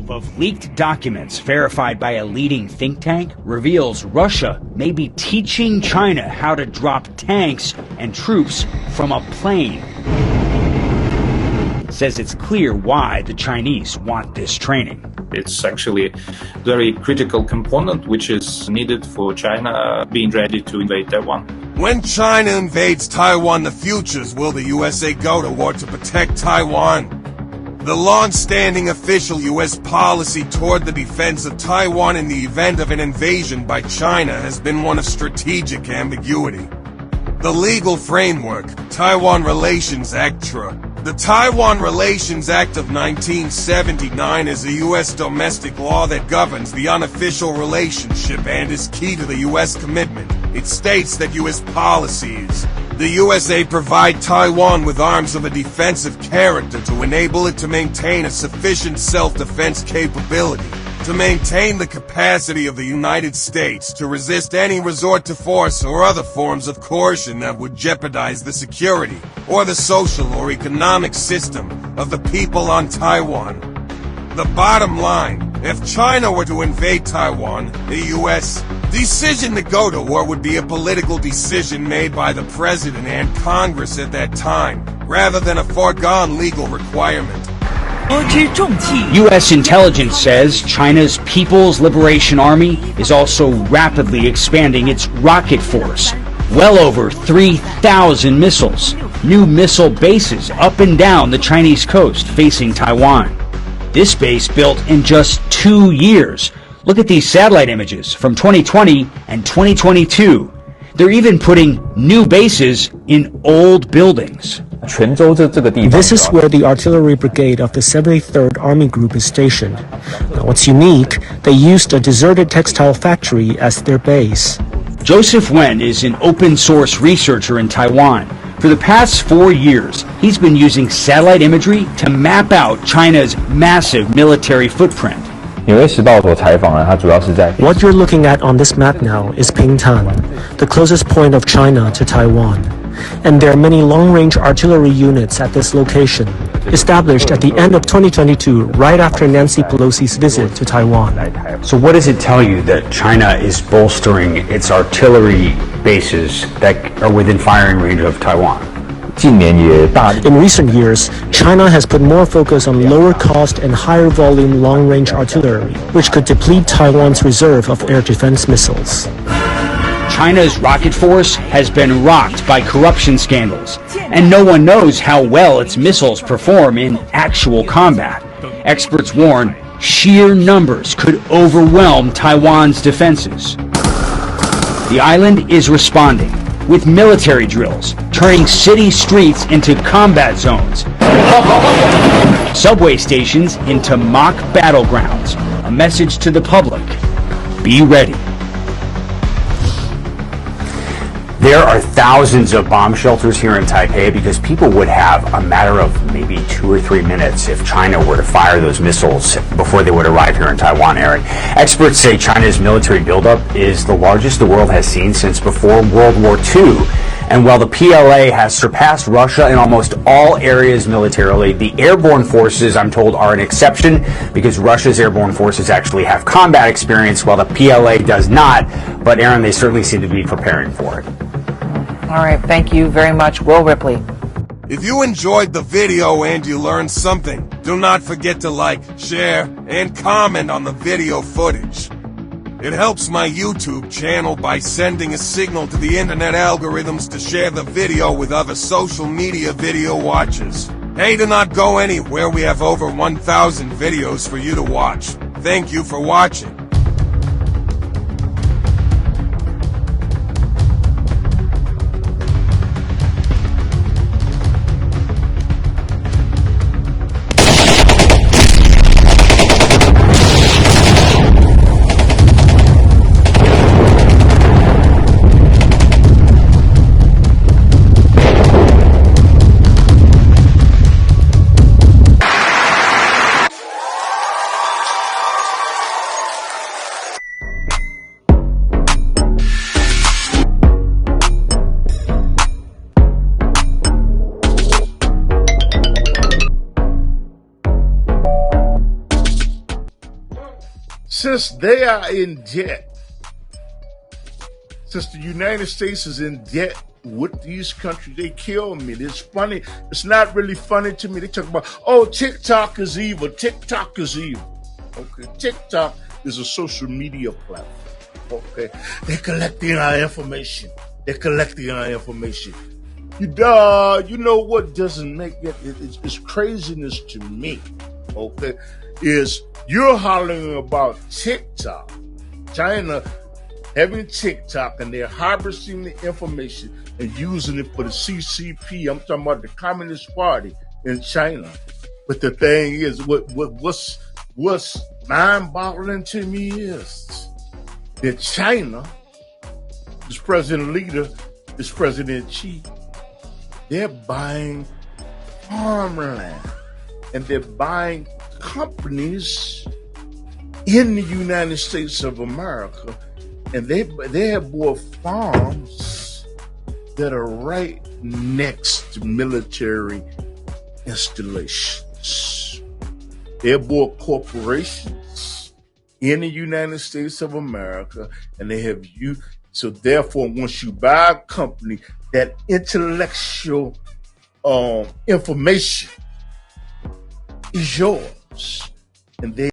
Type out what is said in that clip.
trove of leaked documents verified by a leading think tank reveals Russia may be teaching China how to drop tanks and troops from a plane. It says it's clear why the Chinese want this training. It's actually a very critical component which is needed for China being ready to invade Taiwan. When China invades Taiwan, the futures will the USA go to war to protect Taiwan? The long-standing official U.S. policy toward the defense of Taiwan in the event of an invasion by China has been one of strategic ambiguity. The legal framework, Taiwan Relations Act (TRA). The Taiwan Relations Act of 1979 is a U.S. domestic law that governs the unofficial relationship and is key to the U.S. commitment. It states that U.S. policies, the USA provide Taiwan with arms of a defensive character to enable it to maintain a sufficient self-defense capability, to maintain the capacity of the United States to resist any resort to force or other forms of coercion that would jeopardize the security or the social or economic system of the people on Taiwan. The bottom line, if China were to invade Taiwan, the U.S. decision to go to war would be a political decision made by the President and Congress at that time, rather than a foregone legal requirement. U.S. intelligence says China's People's Liberation Army is also rapidly expanding its rocket force. Well over 3,000 missiles, new missile bases up and down the Chinese coast facing Taiwan. This base built in just 2 years. Look at these satellite images from 2020 and 2022. They're even putting new bases in old buildings. This is where the artillery brigade of the 73rd Army Group is stationed. Now, what's unique, they used a deserted textile factory as their base. Joseph Wen is an open source researcher in Taiwan. For the past 4 years, he's been using satellite imagery to map out China's massive military footprint. What you're looking at on this map now is Pingtan, the closest point of China to Taiwan. And there are many long-range artillery units at this location, established at the end of 2022, right after Nancy Pelosi's visit to Taiwan. So what does it tell you that China is bolstering its artillery bases that are within firing range of Taiwan? In recent years, China has put more focus on lower cost and higher volume long-range artillery, which could deplete Taiwan's reserve of air defense missiles. China's rocket force has been rocked by corruption scandals, and no one knows how well its missiles perform in actual combat. Experts warn sheer numbers could overwhelm Taiwan's defenses. The island is responding with military drills, turning city streets into combat zones, subway stations into mock battlegrounds. A message to the public: be ready. There are thousands of bomb shelters here in Taipei because people would have a matter of maybe 2 or 3 minutes if China were to fire those missiles before they would arrive here in Taiwan, Aaron. Experts say China's military buildup is the largest the world has seen since before World War II. And while the PLA has surpassed Russia in almost all areas militarily, the airborne forces, I'm told, are an exception because Russia's airborne forces actually have combat experience while the PLA does not. But, Aaron, they certainly seem to be preparing for it. All right. Thank you very much, Will Ripley. If you enjoyed the video and you learned something, do not forget to like, share, and comment on the video footage. It helps my YouTube channel by sending a signal to the internet algorithms to share the video with other social media video watchers. Hey, do not go anywhere. We have over 1,000 videos for you to watch. Thank you for watching. since they are in debt, since the United States is in debt with these countries, they kill me. It's funny. It's not really funny to me. They talk about, oh, TikTok is evil. TikTok is evil. Okay, TikTok is a social media platform. Okay, they're collecting our information. They're collecting our information. You know what doesn't make it? It's craziness to me. Okay, is you're hollering about TikTok, China having TikTok, and they're harvesting the information and using it for the CCP. I'm talking about the Communist Party in China. But the thing is, what's mind-boggling to me is that China, this president leader, this president chief, they're buying farmland and they're buying companies in the United States of America, and they have bought farms that are right next to military installations. They have bought corporations in the United States of America, and they have you. So therefore, once you buy a company, that intellectual information is yours, and they